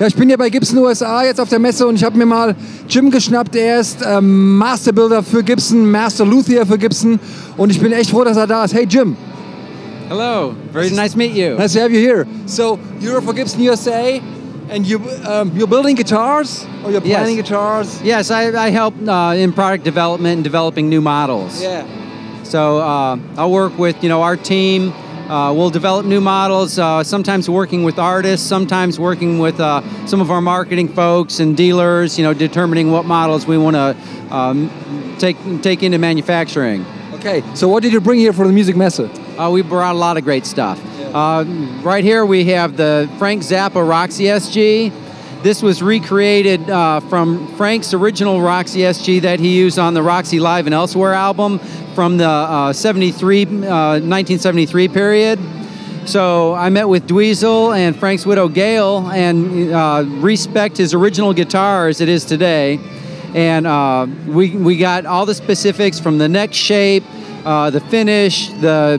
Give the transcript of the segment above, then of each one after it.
Ja, ich bin hier bei Gibson USA jetzt auf der Messe und ich habe mir mal Jim geschnappt. Er ist Masterbuilder für Gibson, Master Luthier für Gibson und ich bin echt froh, dass er da ist. Hey Jim. Hello, very nice to meet you. Nice to have you here. So you're for Gibson USA and you're building guitars or you're planning guitars? Yes, I help in product development and developing new models. Yeah. So I'll work with our team. We'll develop new models, sometimes working with artists, sometimes working with some of our marketing folks and dealers, determining what models we want to take into manufacturing. Okay, so what did you bring here for the Musikmesse? We brought a lot of great stuff. Right here we have the Frank Zappa Roxy SG. This was recreated from Frank's original Roxy SG that he used on the Roxy Live and Elsewhere album from the 1973 period. So I met with Dweezil and Frank's widow Gail and respect his original guitar as it is today. And we got all the specifics from the neck shape, the finish, the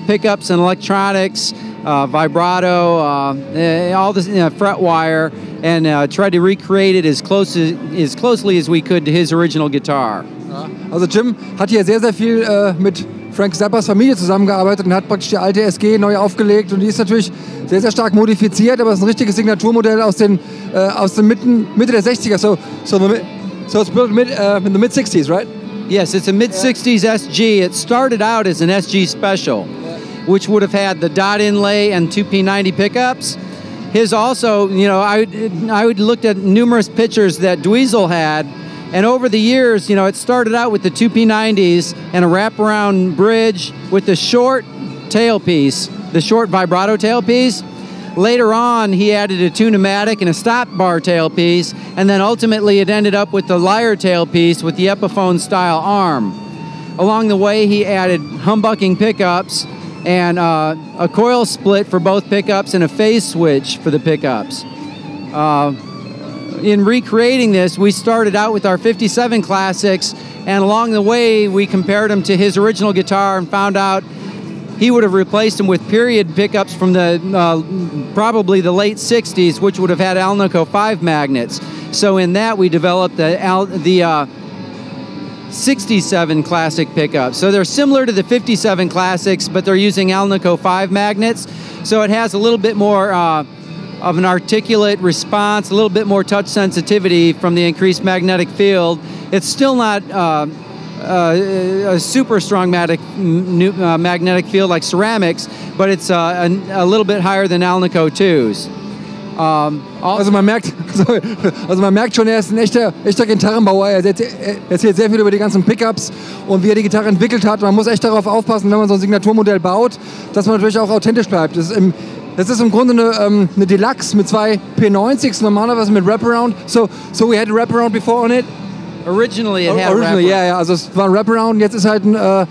pickups and electronics, vibrato, all the fret wire, and tried to recreate it as closely as we could to his original guitar. Also Jim hat hier sehr, sehr viel mit Frank Zappas Familie zusammengearbeitet und hat praktisch die alte SG neu aufgelegt und die ist natürlich sehr, sehr stark modifiziert, aber es ist ein richtiges Signaturmodell aus den Mitte der 60er. So it's built in the mid-60s, right? Yes, it's a mid-60s SG. It started out as an SG Special, which would have had the dot inlay and 2P90 pickups. His also, I looked at numerous pictures that Dweezil had, and over the years, it started out with the 2P90s and a wraparound bridge with the short tailpiece, the short vibrato tailpiece. Later on, he added a tune-o-matic and a stop bar tailpiece, and then ultimately it ended up with the lyre tailpiece with the Epiphone-style arm. Along the way, he added humbucking pickups and a coil split for both pickups and a phase switch for the pickups. In recreating this, we started out with our 57 classics, and along the way, we compared them to his original guitar and found out he would have replaced them with period pickups from the probably the late 60s, which would have had Alnico 5 magnets. So in that, we developed the 67 classic pickups. So they're similar to the 57 classics, but they're using Alnico 5 magnets. So it has a little bit more of an articulate response, a little bit more touch sensitivity from the increased magnetic field. It's still not a super strong magnetic field like ceramics, but it's a little bit higher than Alnico 2s. Also man merkt schon, er ist ein echter Gitarrenbauer. Er erzählt sehr viel über die ganzen Pickups und wie er die Gitarre entwickelt hat. Man muss echt darauf aufpassen, wenn man so ein Signaturmodell baut, dass man natürlich auch authentisch bleibt. Das ist im Grunde eine Deluxe mit 2 P90s, normalerweise mit Wraparound. So we had a Wraparound before on it? Originally it had wraparound. Ja, also es war ein Wraparound, jetzt ist halt ein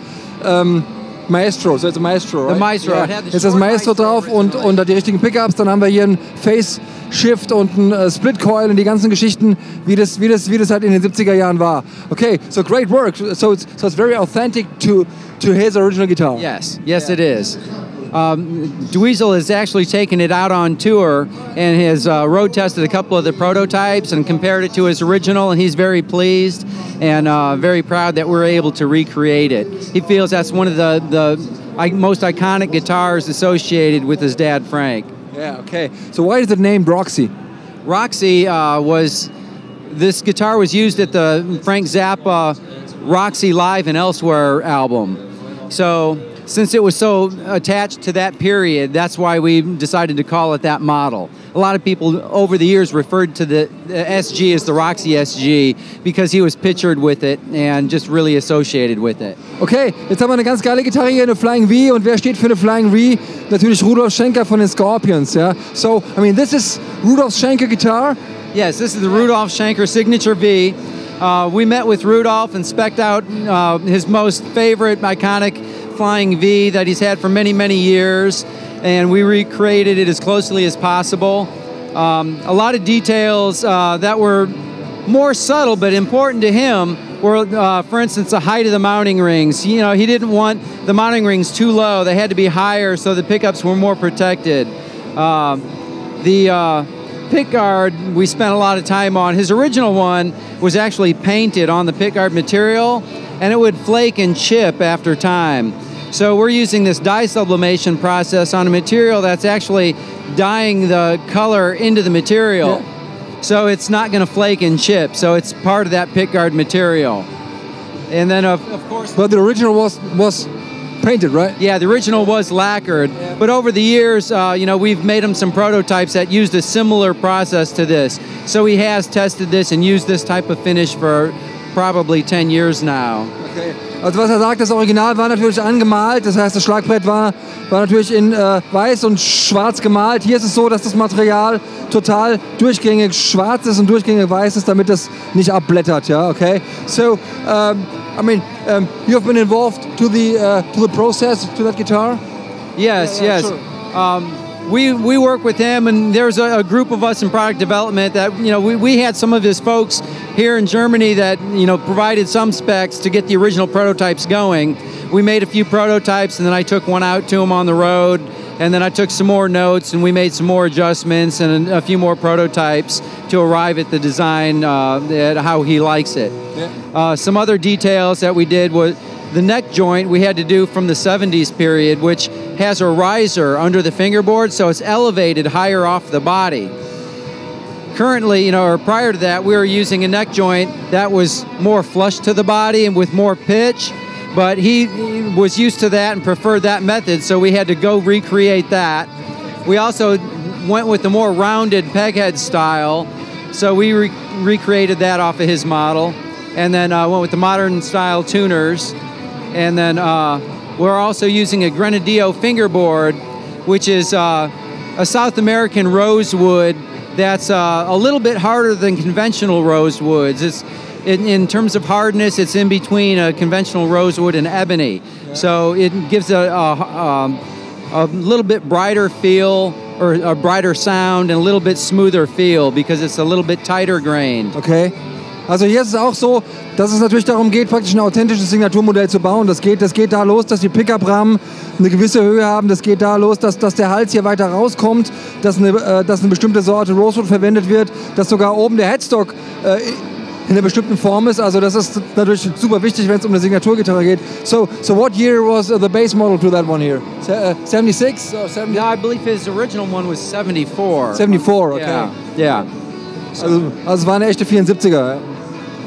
Maestro, so it's a Maestro, right? The Maestro. Yeah. Jetzt ist das Maestro drauf und da die richtigen Pickups, dann haben wir hier einen Phase Shift und einen Split Coil und die ganzen Geschichten, wie das halt in den 70er Jahren war. Okay, so great work. So it's very authentic to his original guitar. Yes, it is. Dweezil has actually taken it out on tour and has road tested a couple of the prototypes and compared it to his original, and he's very pleased and very proud that we're able to recreate it. He feels that's one of the most iconic guitars associated with his dad, Frank. Yeah, okay. So why is it named Roxy? Roxy this guitar was used at the Frank Zappa Roxy Live and Elsewhere album. So since it was so attached to that period, that's why we decided to call it that model. A lot of people over the years referred to the SG as the Roxy SG because he was pictured with it and just really associated with it. Okay, jetzt haben wir eine ganz geile Gitarre hier, eine Flying V. Und wer steht für eine Flying V? Natürlich Rudolf Schenker von den Scorpions. Ja? So, I mean, this is Rudolf Schenker guitar? Yes, this is the Rudolf Schenker Signature V. We met with Rudolf and spec'd out his most favorite iconic Flying V that he's had for many, many years, and we recreated it as closely as possible. A lot of details that were more subtle but important to him were, for instance, the height of the mounting rings. He didn't want the mounting rings too low. They had to be higher so the pickups were more protected. The pickguard we spent a lot of time on. His original one was actually painted on the pickguard material, and it would flake and chip after time. So we're using this dye sublimation process on a material that's actually dyeing the color into the material. Yeah. So it's not going to flake and chip. So it's part of that pickguard material. And then, of course... But the original was painted, right? Yeah, the original was lacquered. Yeah. But over the years, we've made him some prototypes that used a similar process to this. So he has tested this and used this type of finish for probably 10 years now. Okay. Also was sagt, das Original war natürlich angemalt, das heißt das Schlagbrett war natürlich in weiß und schwarz gemalt. Hier ist es so, dass das Material total durchgängig schwarz ist und durchgängig weiß ist, damit es nicht abblättert, ja, okay? So, you have been involved to the process, to that guitar? Yes, yes. Sure. We work with him, and there's a group of us in product development that, we had some of his folks here in Germany that, provided some specs to get the original prototypes going. We made a few prototypes, and then I took one out to him on the road, and then I took some more notes, and we made some more adjustments and a few more prototypes to arrive at the design, at how he likes it. Yeah. Some other details that we did was the neck joint we had to do from the 70s period, which has a riser under the fingerboard, so it's elevated higher off the body. Currently, or prior to that, we were using a neck joint that was more flush to the body and with more pitch, but he was used to that and preferred that method, so we had to go recreate that. We also went with the more rounded peghead style, so we recreated that off of his model, and then went with the modern style tuners. And then we're also using a Grenadillo fingerboard, which is a South American rosewood that's a little bit harder than conventional rosewoods. It's in terms of hardness, it's in between a conventional rosewood and ebony. Yeah. So it gives a little bit brighter feel, or a brighter sound, and a little bit smoother feel because it's a little bit tighter grained. Okay. Also hier ist es auch so, dass es natürlich darum geht, praktisch ein authentisches Signaturmodell zu bauen. Das geht da los, dass die Pickup-Rahmen eine gewisse Höhe haben. Das geht da los, dass der Hals hier weiter rauskommt, dass eine bestimmte Sorte Rosewood verwendet wird, dass sogar oben der Headstock in einer bestimmten Form ist. Also das ist natürlich super wichtig, wenn es um eine Signaturgitarre geht. So what year was the base model to that one here? 76 or 70? Yeah, I believe his original one was 74. 74, okay. Yeah. Also es war eine echte 74er.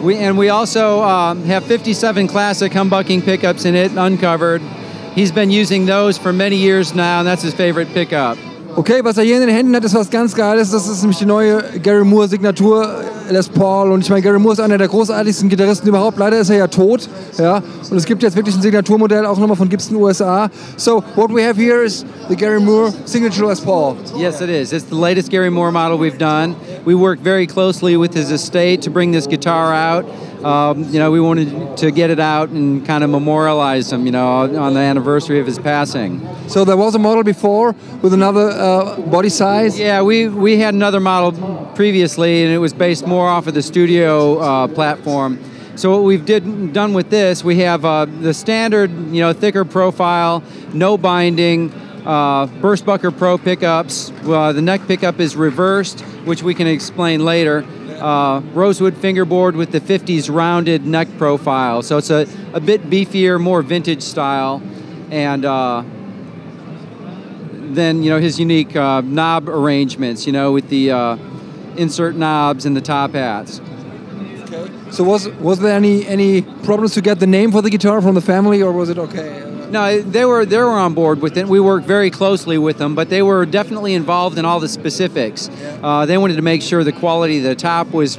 We also have 57 classic humbucking pickups in it, uncovered. He's been using those for many years now, and that's his favorite pickup. Okay, was er hier in den Händen hat, ist was ganz Geiles. Das ist nämlich die neue Gary Moore Signatur Les Paul. Und ich meine, Gary Moore ist einer der großartigsten Gitarristen überhaupt. Leider ist er ja tot. Ja? Und es gibt jetzt wirklich ein Signaturmodell, auch nochmal von Gibson USA. So, what we have here is the Gary Moore Signature Les Paul. Yes, it is. It's the latest Gary Moore model we've done. We worked very closely with his estate to bring this guitar out. We wanted to get it out and kind of memorialize him, on the anniversary of his passing. So there was a model before with another body size? Yeah, we had another model previously, and it was based more off of the studio platform. So what we've done with this, we have the standard, thicker profile, no binding, Burstbucker Pro pickups. The neck pickup is reversed, which we can explain later. Rosewood fingerboard with the 50s rounded neck profile. So it's a bit beefier, more vintage style. And then, his unique knob arrangements, with the insert knobs and the top hats. Okay. So was there any problems to get the name for the guitar from the family, or was it okay? No, they were on board with it. We worked very closely with them, but they were definitely involved in all the specifics. They wanted to make sure the quality of the top was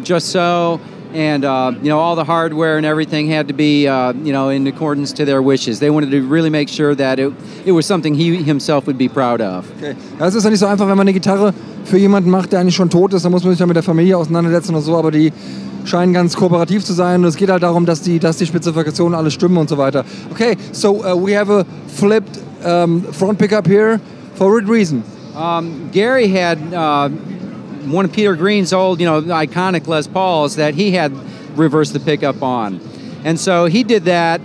just so, and all the hardware and everything had to be in accordance to their wishes. They wanted to really make sure that it was something he himself would be proud of. Okay. Das ist ja nicht so einfach, wenn man eine Gitarre für jemanden macht, der eigentlich schon tot ist. Dann muss man sich ja mit der Familie auseinandersetzen und so, aber die scheinen ganz kooperativ zu sein, und es geht halt darum, dass die Spezifikationen alle stimmen und so weiter. Okay, so we have a flipped front pickup here. For what reason? Gary had one of Peter Green's old, iconic Les Pauls that he had reversed the pickup on. And so he did that,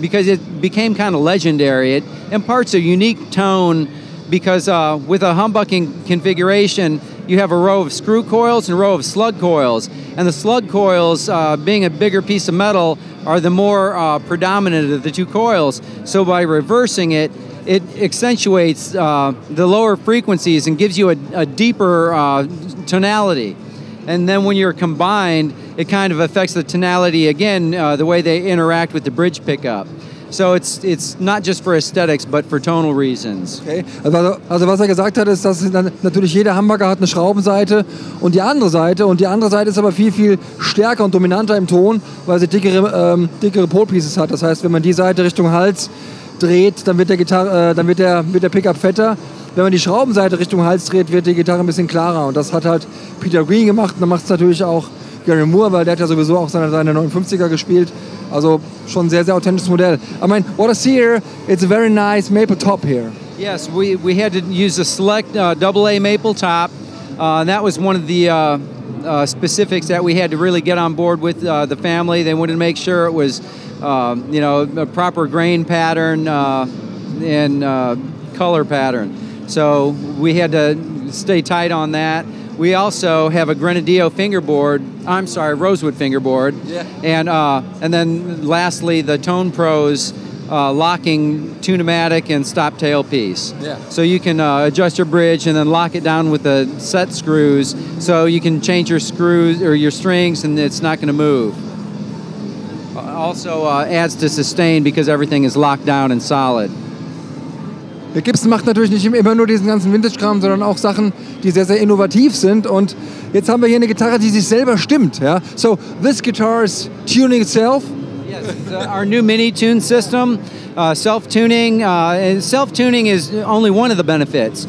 because it became kind of legendary. It imparts a unique tone because with a humbucking configuration, you have a row of screw coils and a row of slug coils. And the slug coils, being a bigger piece of metal, are the more predominant of the two coils. So by reversing it, it accentuates the lower frequencies and gives you a deeper tonality. And then when you're combined, it kind of affects the tonality again, the way they interact with the bridge pickup. So it's not just for aesthetics, but for tonal reasons. Okay. Also was er gesagt hat, ist, dass natürlich jeder Humbucker hat eine Schraubenseite und die andere Seite. Und die andere Seite ist aber viel, viel stärker und dominanter im Ton, weil sie dickere Pole-Pieces hat. Das heißt, wenn man die Seite Richtung Hals dreht, dann wird der Pickup fetter. Wenn man die Schraubenseite Richtung Hals dreht, wird die Gitarre ein bisschen klarer. Und das hat halt Peter Green gemacht. Und dann macht es natürlich auch Gary Moore, weil der hat ja sowieso auch seine 59er gespielt. Also schon ein sehr, sehr authentisches Modell. I mean, what I see here, it's a very nice maple top here. Yes, we had to use a select AA maple top. And that was one of the specifics that we had to really get on board with the family. They wanted to make sure it was, a proper grain pattern and color pattern. So we had to stay tight on that. We also have a Grenadillo rosewood fingerboard. Yeah. And then lastly, the Tone Pros locking tune-o-matic and stop tailpiece. Yeah. So you can adjust your bridge and then lock it down with the set screws, so you can change your screws or your strings and it's not going to move. Also adds to sustain because everything is locked down and solid. Der Gibson macht natürlich nicht immer nur diesen ganzen Vintage-Kram, sondern auch Sachen, die sehr, sehr innovativ sind. Und jetzt haben wir hier eine Gitarre, die sich selber stimmt. Ja? So, this guitar is tuning itself. Yes, our new MiniTune system, self-tuning. Self-tuning is only one of the benefits.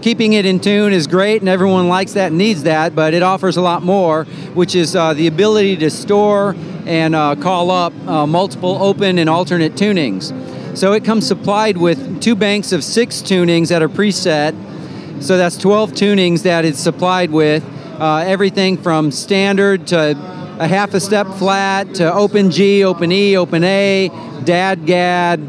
Keeping it in tune is great, and everyone likes that and needs that, but it offers a lot more, which is the ability to store and call up multiple open and alternate tunings. So it comes supplied with 2 banks of 6 tunings that are preset. So that's 12 tunings that it's supplied with. Everything from standard to a half a step flat to open G, open E, open A, dad, gad,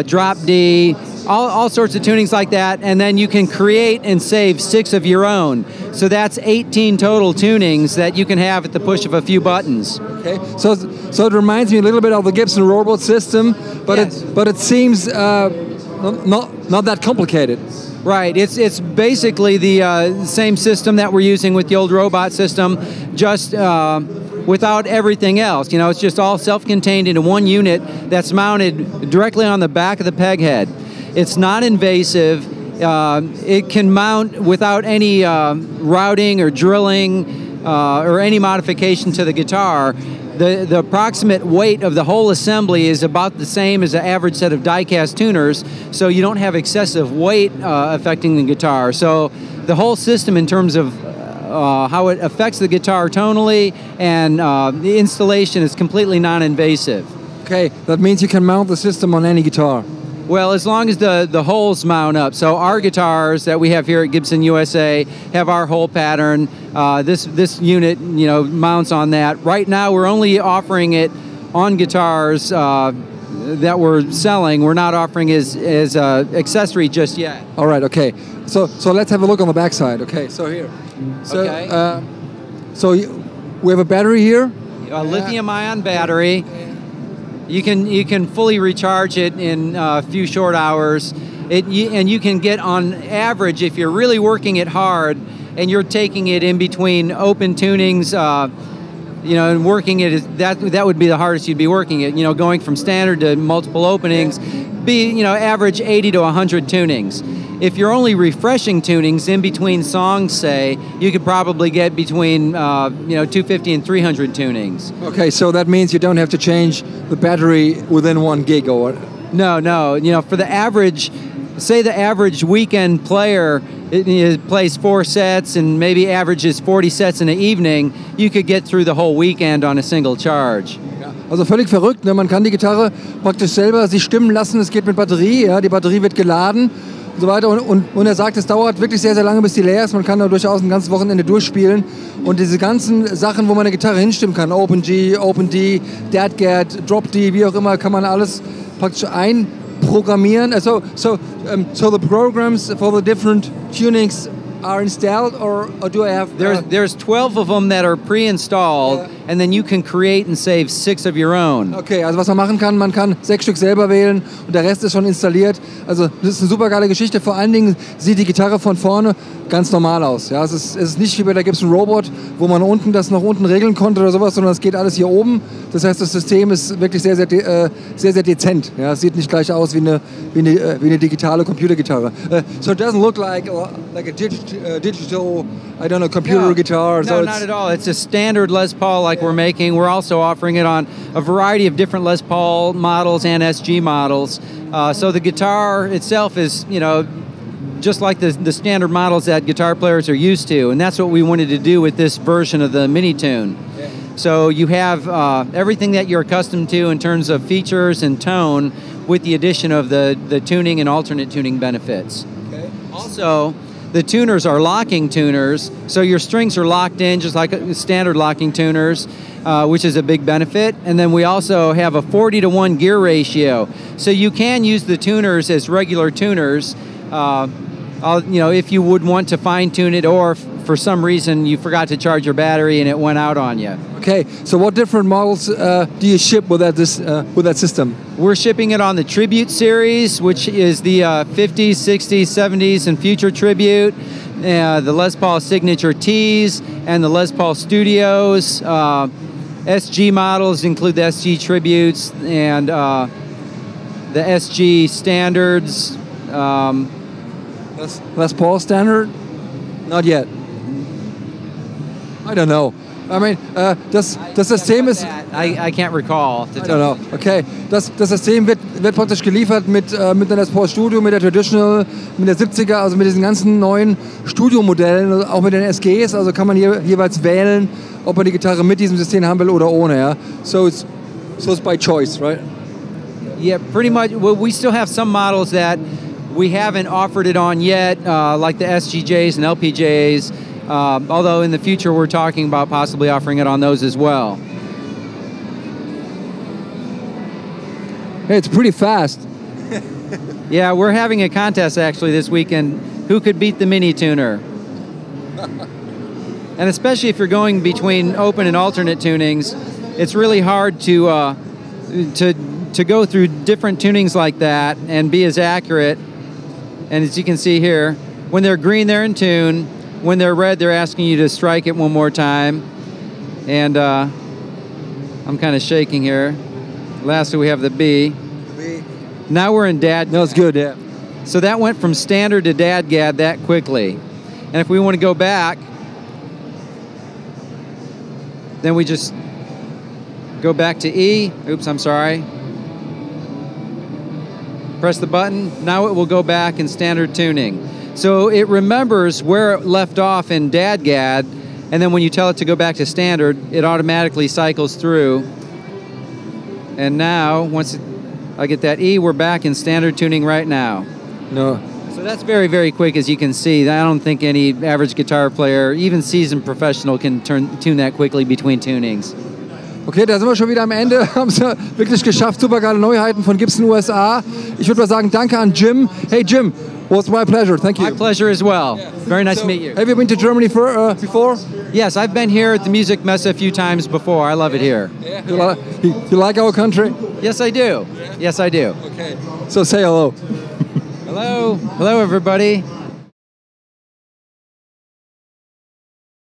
drop D, all sorts of tunings like that. And then you can create and save 6 of your own. So that's 18 total tunings that you can have at the push of a few buttons. Okay. So it reminds me a little bit of the Gibson robot system, but yes. it seems not that complicated. Right. It's basically the same system that we're using with the old robot system, just without everything else. You know, it's just all self-contained into one unit that's mounted directly on the back of the peg head. It's not invasive. It can mount without any routing or drilling or any modification to the guitar. The approximate weight of the whole assembly is about the same as the average set of die-cast tuners, so you don't have excessive weight affecting the guitar. So the whole system in terms of how it affects the guitar tonally and the installation is completely non-invasive. Okay, that means you can mount the system on any guitar. Well, as long as the holes mount up. So our guitars that we have here at Gibson USA have our hole pattern. This unit, mounts on that. Right now, we're only offering it on guitars that we're selling. We're not offering as accessory just yet. All right. Okay. So let's have a look on the backside. Okay. So here. So, okay. So we have a battery here. A lithium-ion battery. You can fully recharge it in a few short hours, and you can get on average, if you're really working it hard and you're taking it in between open tunings, and working it, that would be the hardest you'd be working it. Going from standard to multiple openings, average 80 to 100 tunings. If you're only refreshing tunings in between songs, say, you could probably get between 250 and 300 tunings. Okay, so that means you don't have to change the battery within 1 gig or what? No. For the average, say the average weekend player it plays 4 sets and maybe averages 40 sets in the evening, you could get through the whole weekend on a single charge. Also völlig verrückt, ne? Man kann die Gitarre praktisch selber sich stimmen lassen, es geht mit Batterie, die Batterie wird geladen. Und so weiter. Und er sagt, es dauert wirklich sehr, sehr lange, bis die leer ist. Man kann da durchaus ein ganzes Wochenende durchspielen. Und diese ganzen Sachen, wo man eine Gitarre hinstimmen kann, Open G, Open D, Dad Gad, Drop D, wie auch immer, kann man alles praktisch einprogrammieren. So the programs for the different tunings are installed, or do I have... There's 12 of them that are pre-installed, and then you can create and save 6 of your own. Okay, also was man kann 6 Stück selber wählen und der Rest ist schon installiert. Also das ist eine super geile Geschichte. Vor allen Dingen sieht die Gitarre von vorne ganz normal aus. Ja, es ist nicht wie bei der Gibson Robot, wo man das nach unten regeln konnte oder sowas, sondern es geht alles hier oben. Das heißt, das System ist wirklich sehr dezent. Ja, es sieht nicht gleich aus wie eine digitale Computergitarre. So it doesn't look like a digital, I don't know, computer guitar. No, not at all. It's a standard Les Paul like we're making. We're also offering it on a variety of different Les Paul models and SG models. So the guitar itself is, just like the standard models that guitar players are used to, and that's what we wanted to do with this version of the MiniTune. Yeah. So you have everything that you're accustomed to in terms of features and tone, with the addition of the tuning and alternate tuning benefits. Okay. Also, the tuners are locking tuners, so your strings are locked in just like standard locking tuners, which is a big benefit. And then we also have a 40-to-1 gear ratio, so you can use the tuners as regular tuners. If you would want to fine-tune it, or for some reason you forgot to charge your battery and it went out on you. Okay, so what different models do you ship with that system? We're shipping it on the Tribute series, which is the 50s, 60s, 70s, and future Tribute, the Les Paul Signature Ts, and the Les Paul Studios. SG models include the SG Tributes and the SG Standards. Les Paul Standard? Not yet. I don't know. I mean, das System ist... I can't recall. I don't know. Okay. Das System wird praktisch geliefert mit der Les Paul Studio, mit der Traditional, mit der 70er, also mit diesen ganzen neuen Studiomodellen, auch mit den SGs. Also kann man hier jeweils wählen, ob man die Gitarre mit diesem System haben will oder ohne. Ja? So it's by choice, right? Yeah, pretty much. Well, we still have some models that we haven't offered it on yet, like the SGJs and LPJs, although in the future we're talking about possibly offering it on those as well. Hey, it's pretty fast. Yeah, we're having a contest actually this weekend. Who could beat the MiniTuner? And especially if you're going between open and alternate tunings, it's really hard to go through different tunings like that and be as accurate. And as you can see here, when they're green, they're in tune. When they're red, they're asking you to strike it one more time. And I'm kind of shaking here. Lastly, we have the B. Now we're in DAD. No, it's good, yeah. So that went from standard to DAD-GAD that quickly. And if we want to go back, then we just go back to E. Oops, I'm sorry. Press the button. Now it will go back in standard tuning. So it remembers where it left off in DAD-GAD, and then when you tell it to go back to standard, it automatically cycles through. And now, once I get that E, we're back in standard tuning right now. No. So that's very, very quick, as you can see. I don't think any average guitar player, even seasoned professional, can tune that quickly between tunings. Okay, da sind wir schon wieder am Ende. Haben es wirklich geschafft. Super geile Neuheiten von Gibson USA. Ich würde mal sagen, danke an Jim. Hey Jim, well, it's my pleasure. Thank you. My pleasure as well. Yeah. Very nice to meet you. Have you been to Germany before? Yes, I've been here at the Musikmesse a few times before. I love it here. Yeah. You like our country? Yes, I do. Yes, I do. Okay. So say hello. Hello. Hello, everybody.